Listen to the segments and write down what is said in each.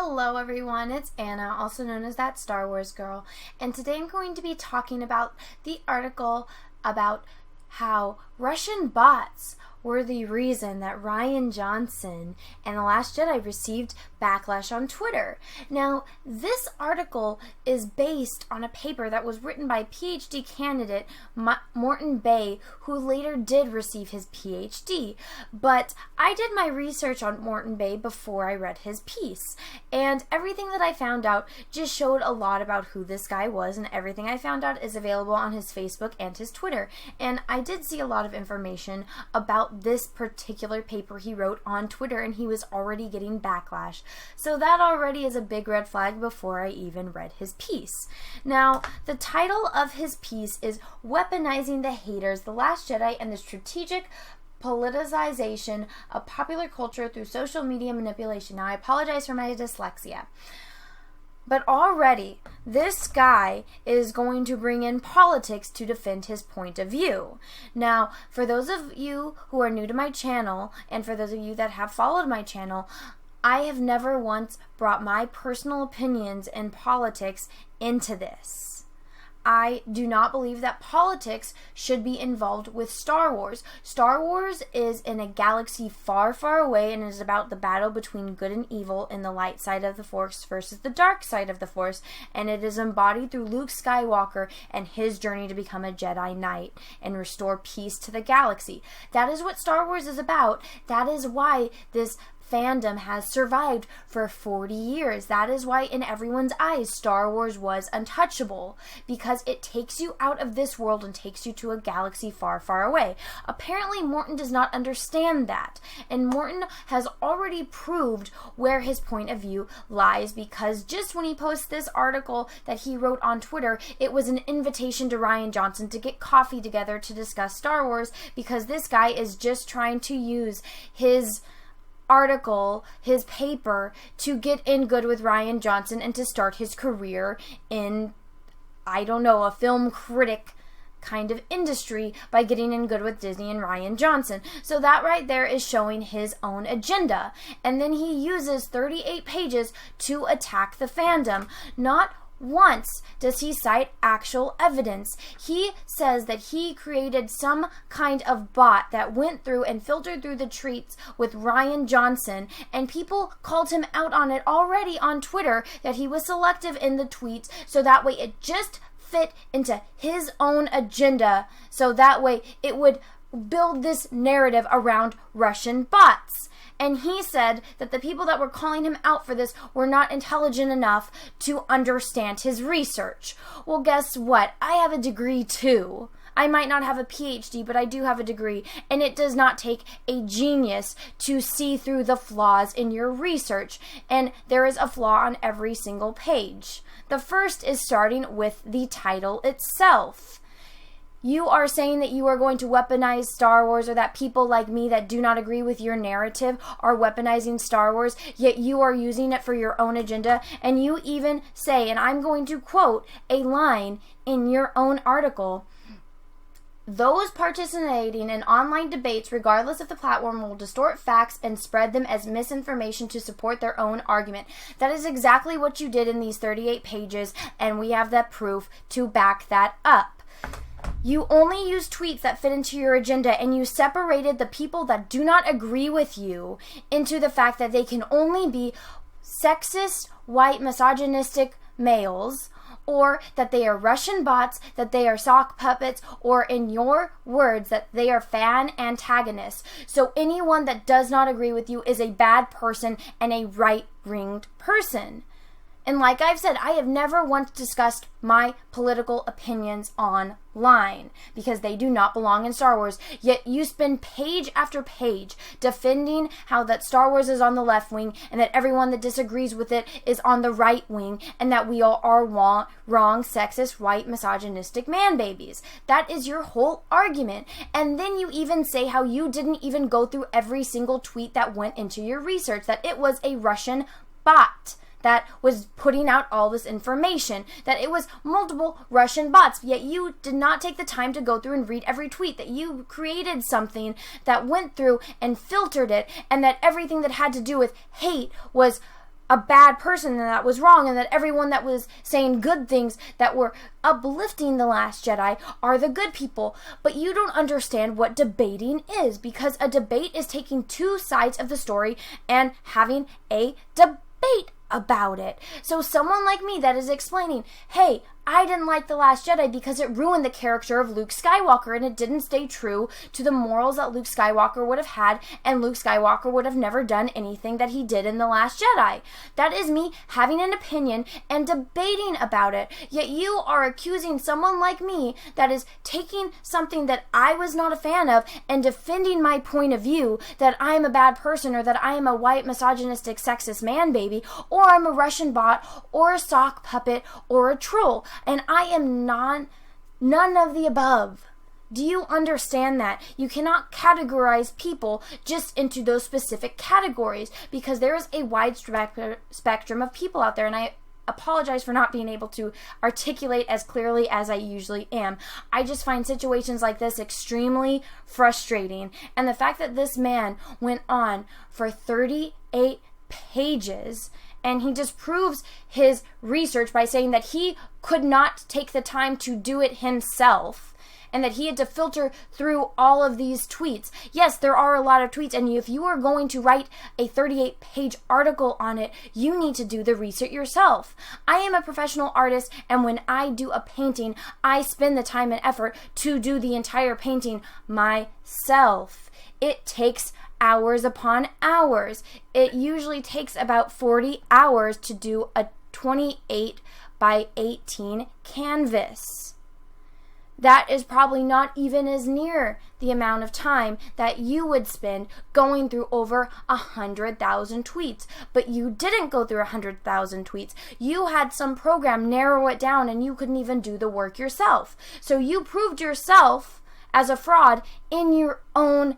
Hello everyone, it's Anna, also known as That Star Wars Girl, and today I'm going to be talking about the article about how Russian bots were the reason that Rian Johnson and The Last Jedi received backlash on Twitter. Now, this article is based on a paper that was written by PhD candidate Morton Bay, who later did receive his PhD. But I did my research on Morton Bay before I read his piece, and everything that I found out just showed a lot about who this guy was, and everything I found out is available on his Facebook and his Twitter. And I did see a lot of information about this particular paper he wrote on Twitter, and he was already getting backlash. So that already is a big red flag before I even read his piece. Now, the title of his piece is Weaponizing the Haters, The Last Jedi, and the Strategic Politicization of Popular Culture Through Social Media Manipulation. Now, I apologize for my dyslexia. But already, this guy is going to bring in politics to defend his point of view. Now, for those of you who are new to my channel, and for those of you that have followed my channel, I have never once brought my personal opinions in politics into this. I do not believe that politics should be involved with Star Wars. Star Wars is in a galaxy far, far away, and is about the battle between good and evil in the light side of the Force versus the dark side of the Force, and it is embodied through Luke Skywalker and his journey to become a Jedi Knight and restore peace to the galaxy. That is what Star Wars is about. That is why this fandom has survived for 40 years. That is why in everyone's eyes Star Wars was untouchable, because it takes you out of this world and takes you to a galaxy far, far away. Apparently Morton does not understand that, and Morton has already proved where his point of view lies, because just when he posted this article that he wrote on Twitter, it was an invitation to Rian Johnson to get coffee together to discuss Star Wars, because this guy is just trying to use his article, his paper, to get in good with Rian Johnson and to start his career in, I don't know, a film critic kind of industry by getting in good with Disney and Rian Johnson. So that right there is showing his own agenda. And then he uses 38 pages to attack the fandom. Not once does he cite actual evidence. He says that he created some kind of bot that went through and filtered through the tweets with Rian Johnson, and people called him out on it already on Twitter, that he was selective in the tweets, so that way it just fit into his own agenda, so that way it would build this narrative around Russian bots. And he said that the people that were calling him out for this were not intelligent enough to understand his research. Well, guess what? I have a degree too. I might not have a PhD, but I do have a degree, and it does not take a genius to see through the flaws in your research, and there is a flaw on every single page. The first is starting with the title itself. You are saying that you are going to weaponize Star Wars, or that people like me that do not agree with your narrative are weaponizing Star Wars, yet you are using it for your own agenda, and you even say, and I'm going to quote a line in your own article, "Those participating in online debates, regardless of the platform, will distort facts and spread them as misinformation to support their own argument." That is exactly what you did in these 38 pages, and we have that proof to back that up. You only use tweets that fit into your agenda, and you separated the people that do not agree with you into the fact that they can only be sexist, white, misogynistic males, or that they are Russian bots, that they are sock puppets, or in your words, that they are fan antagonists. So anyone that does not agree with you is a bad person and a right-winged person. And like I've said, I have never once discussed my political opinions online, because they do not belong in Star Wars. Yet you spend page after page defending how that Star Wars is on the left wing, and that everyone that disagrees with it is on the right wing, and that we all are wrong, sexist, white, misogynistic man babies. That is your whole argument. And then you even say how you didn't even go through every single tweet that went into your research, that it was a Russian bot that was putting out all this information, that it was multiple Russian bots, yet you did not take the time to go through and read every tweet, that you created something that went through and filtered it, and that everything that had to do with hate was a bad person and that was wrong, and that everyone that was saying good things that were uplifting The Last Jedi are the good people. But you don't understand what debating is, because a debate is taking two sides of the story and having a debate about it. So someone like me that is explaining, hey, I didn't like The Last Jedi because it ruined the character of Luke Skywalker and it didn't stay true to the morals that Luke Skywalker would have had, and Luke Skywalker would have never done anything that he did in The Last Jedi. That is me having an opinion and debating about it. Yet you are accusing someone like me that is taking something that I was not a fan of and defending my point of view that I am a bad person, or that I am a white, misogynistic, sexist man baby, or I'm a Russian bot, or a sock puppet, or a troll. And I am none of the above. Do you understand that? You cannot categorize people just into those specific categories, because there is a wide spectrum of people out there, and I apologize for not being able to articulate as clearly as I usually am. I just find situations like this extremely frustrating, and the fact that this man went on for 38 pages and he disproves his research by saying that he could not take the time to do it himself, and that he had to filter through all of these tweets. Yes, there are a lot of tweets, and if you are going to write a 38-page article on it, you need to do the research yourself. I am a professional artist, and when I do a painting, I spend the time and effort to do the entire painting myself. It takes hours upon hours. It usually takes about 40 hours to do a 28 by 18 canvas. That is probably not even as near the amount of time that you would spend going through over 100,000 tweets. But you didn't go through 100,000 tweets. You had some program narrow it down, and you couldn't even do the work yourself. So you proved yourself as a fraud in your own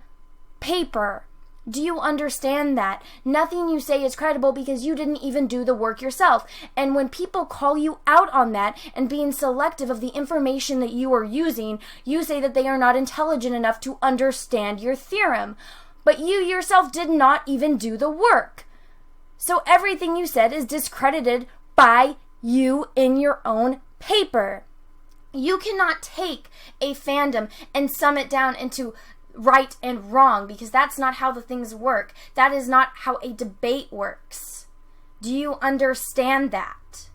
paper. Do you understand that? Nothing you say is credible because you didn't even do the work yourself. And when people call you out on that and being selective of the information that you are using, you say that they are not intelligent enough to understand your theorem. But you yourself did not even do the work. So everything you said is discredited by you in your own paper. You cannot take a fandom and sum it down into right and wrong, because that's not how the things work. That is not how a debate works. Do you understand that?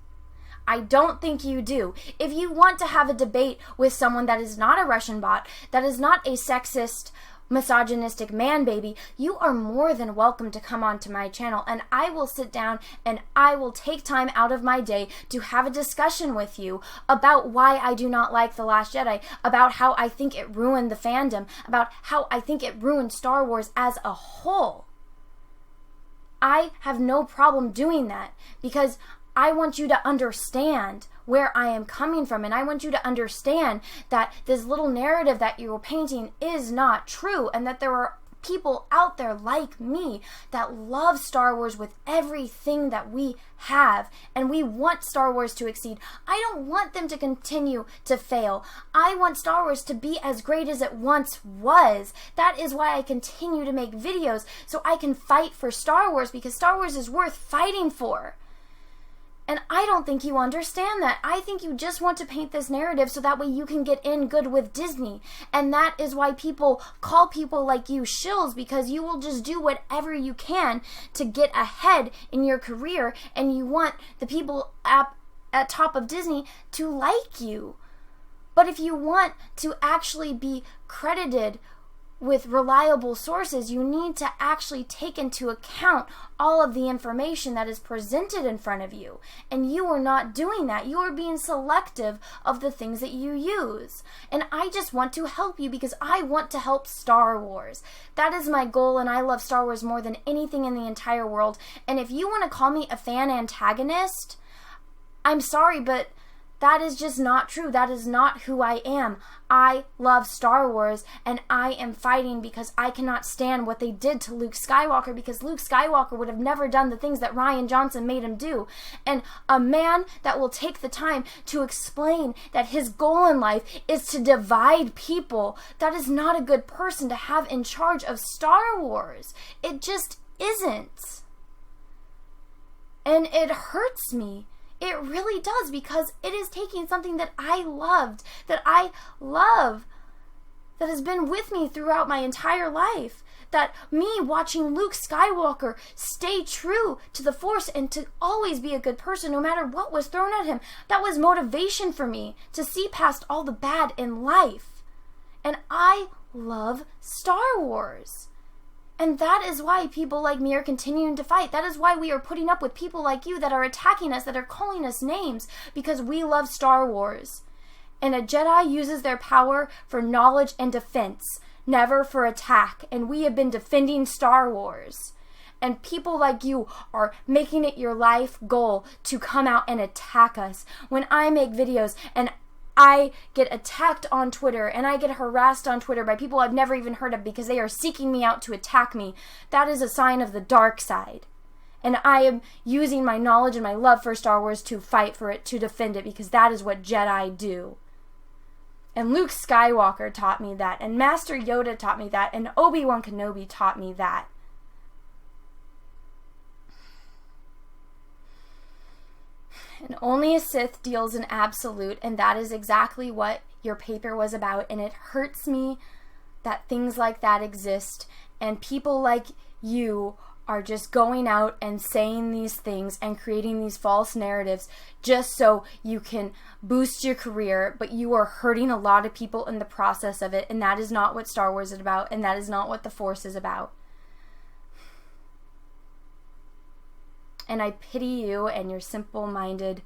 I don't think you do. If you want to have a debate with someone that is not a Russian bot, that is not a sexist, misogynistic man baby, you are more than welcome to come onto my channel, and I will sit down and I will take time out of my day to have a discussion with you about why I do not like The Last Jedi, about how I think it ruined the fandom, about how I think it ruined Star Wars as a whole. I have no problem doing that, because I want you to understand where I am coming from, and I want you to understand that this little narrative that you're painting is not true, and that there are people out there like me that love Star Wars with everything that we have, and we want Star Wars to exceed. I don't want them to continue to fail. I want Star Wars to be as great as it once was. That is why I continue to make videos, so I can fight for Star Wars, because Star Wars is worth fighting for. And I don't think you understand that. I think you just want to paint this narrative so that way you can get in good with Disney. And that is why people call people like you shills, because you will just do whatever you can to get ahead in your career, and you want the people at top of Disney to like you. But if you want to actually be credited with reliable sources, you need to actually take into account all of the information that is presented in front of you. And you are not doing that. You are being selective of the things that you use. And I just want to help you, because I want to help Star Wars. That is my goal, and I love Star Wars more than anything in the entire world. And if you want to call me a fan antagonist, I'm sorry, but that is just not true. That is not who I am. I love Star Wars, and I am fighting because I cannot stand what they did to Luke Skywalker, because Luke Skywalker would have never done the things that Rian Johnson made him do. And a man that will take the time to explain that his goal in life is to divide people, that is not a good person to have in charge of Star Wars. It just isn't. And it hurts me. It really does, because it is taking something that I loved, that I love, that has been with me throughout my entire life. That me watching Luke Skywalker stay true to the Force and to always be a good person no matter what was thrown at him. That was motivation for me to see past all the bad in life. And I love Star Wars. And that is why people like me are continuing to fight. That is why we are putting up with people like you that are attacking us, that are calling us names, because we love Star Wars. And a Jedi uses their power for knowledge and defense, never for attack. And we have been defending Star Wars. And people like you are making it your life goal to come out and attack us. When I make videos and I get attacked on Twitter and I get harassed on Twitter by people I've never even heard of because they are seeking me out to attack me, that is a sign of the dark side. And I am using my knowledge and my love for Star Wars to fight for it, to defend it, because that is what Jedi do. And Luke Skywalker taught me that, and Master Yoda taught me that, and Obi-Wan Kenobi taught me that. And only a Sith deals in absolute, and that is exactly what your paper was about. And it hurts me that things like that exist, and people like you are just going out and saying these things and creating these false narratives just so you can boost your career, but you are hurting a lot of people in the process of it, and that is not what Star Wars is about, and that is not what the Force is about. And I pity you and your simple-mindedness.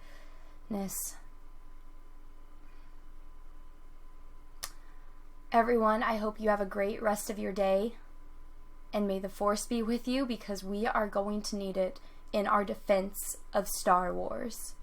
Everyone, I hope you have a great rest of your day. And may the Force be with you, because we are going to need it in our defense of Star Wars.